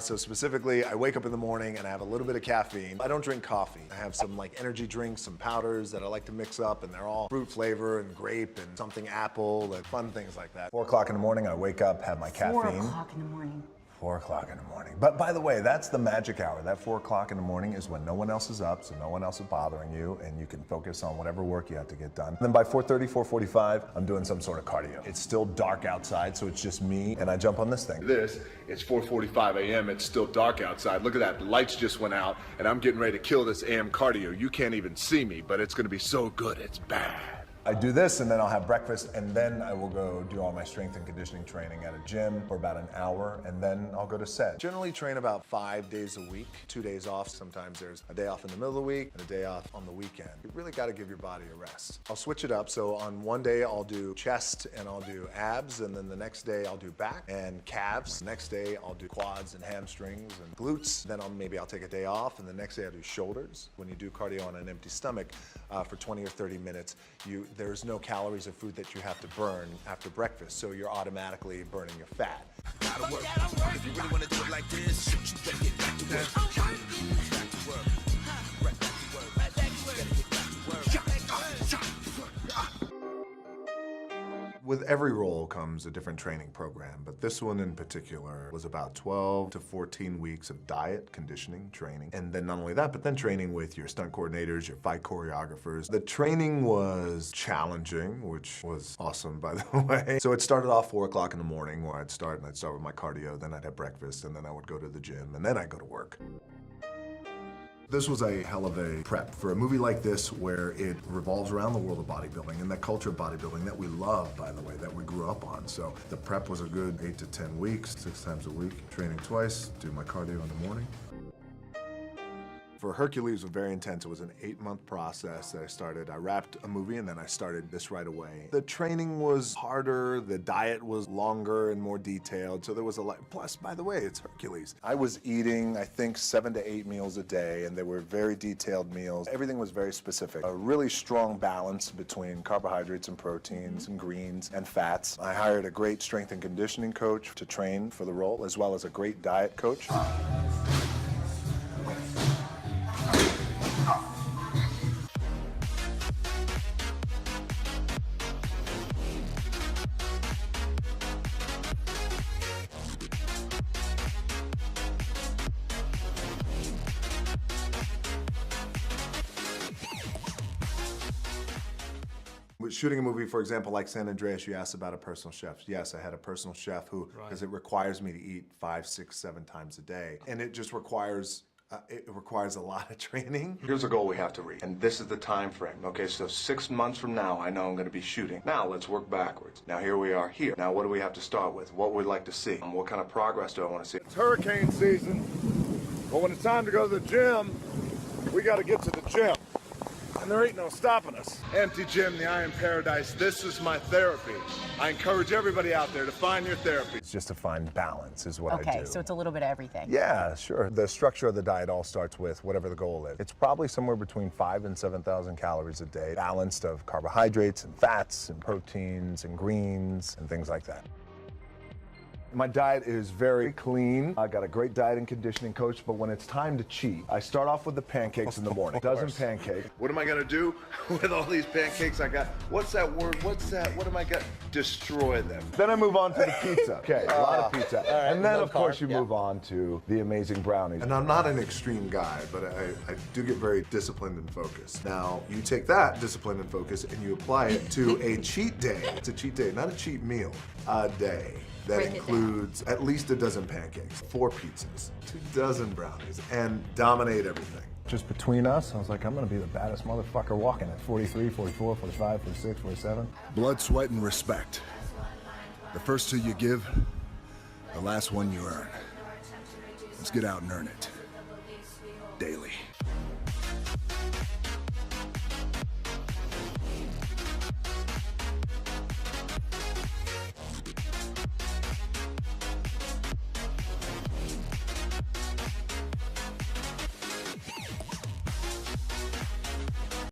So specifically, I wake up in the morning and I have a little bit of caffeine. I don't drink coffee. I have some like energy drinks, some powders that I like to mix up, and they're all fruit flavor and grape and something apple and fun things like that. 4 o'clock in the morning, I wake up, have my caffeine. 4 o'clock in the morning. 4 o'clock in the morning. But by the way, that's the magic hour. That 4 o'clock in the morning is when no one else is up, so no one else is bothering you, and you can focus on whatever work you have to get done. And then by 4:30, 4:45, I'm doing some sort of cardio. It's still dark outside, so it's just me, and I jump on this thing. It's 4:45 a.m. It's still dark outside. Look at that, the lights just went out, and I'm getting ready to kill this AM cardio. You can't even see me, but it's gonna be so good, it's bad. I do this, and then I'll have breakfast, and then I will go do all my strength and conditioning training at a gym for about an hour, and then I'll go to set. Generally train about 5 days a week, 2 days off. Sometimes there's a day off in the middle of the week and a day off on the weekend. You really gotta give your body a rest. I'll switch it up, so on one day I'll do chest and I'll do abs, and then the next day I'll do back and calves. The next day I'll do quads and hamstrings and glutes. Then maybe I'll take a day off, and the next day I'll do shoulders. When you do cardio on an empty stomach for 20 or 30 minutes, there's no calories of food that you have to burn after breakfast, so you're automatically burning your fat. If you really want to do it like this, you better get back to work. Back to work. Right back to work. Right back to work. With every role comes a different training program, but this one in particular was about 12 to 14 weeks of diet, conditioning, training, and then not only that, but then training with your stunt coordinators, your fight choreographers. The training was challenging, which was awesome, by the way. So it started off 4 o'clock in the morning where I'd start with my cardio, then I'd have breakfast, and then I would go to the gym, and then I'd go to work. This was a hell of a prep for a movie like this where it revolves around the world of bodybuilding and that culture of bodybuilding that we love, by the way, that we grew up on. So the prep was a good 8 to 10 weeks, 6 times a week, training twice, do my cardio in the morning. For Hercules, it was very intense. It was an 8-month process that I started. I wrapped a movie and then I started this right away. The training was harder, the diet was longer and more detailed, so there was a lot. Plus, by the way, it's Hercules. I was eating, I think, 7 to 8 meals a day, and they were very detailed meals. Everything was very specific. A really strong balance between carbohydrates and proteins and greens and fats. I hired a great strength and conditioning coach to train for the role, as well as a great diet coach. Shooting a movie, for example, like San Andreas, you asked about a personal chef. Yes, I had a personal chef who, because it requires me to eat 5, 6, 7 times a day. And it just requires, a lot of training. Here's a goal we have to reach, and this is the time frame. Okay, so 6 months from now, I know I'm gonna be shooting. Now, let's work backwards. Now, here we are here. Now, what do we have to start with? What would we like to see? What kind of progress do I wanna see? It's hurricane season, but when it's time to go to the gym, we gotta get to the gym. And there ain't no stopping us. Empty gym, the Iron Paradise. This is my therapy. I encourage everybody out there to find your therapy. It's just to find balance is what I do. Okay, so it's a little bit of everything. Yeah, sure. The structure of the diet all starts with whatever the goal is. It's probably somewhere between 5,000 and 7,000 calories a day, balanced of carbohydrates and fats and proteins and greens and things like that. My diet is very clean. I got a great diet and conditioning coach, but when it's time to cheat, I start off with the pancakes in the morning. Dozen pancakes. What am I gonna do with all these pancakes I got? What's that word? What's that? What am I gonna destroy them? Then I move on to the pizza. Okay, a lot of pizza. Right, and then, no of course, carb, you move on to the amazing brownies. And I'm not an extreme guy, but I do get very disciplined and focused. Now, you take that discipline and focus and you apply it to a cheat day. It's a cheat day, not a cheat meal. A day that includes at least a dozen pancakes, 4 pizzas, 2 dozen brownies, and dominate everything. Just between us, I was like, I'm gonna be the baddest motherfucker walking at 43, 44, 45, 46, 47. Blood, sweat, and respect. The first 2 you give, the last one you earn. Let's get out and earn it. Daily.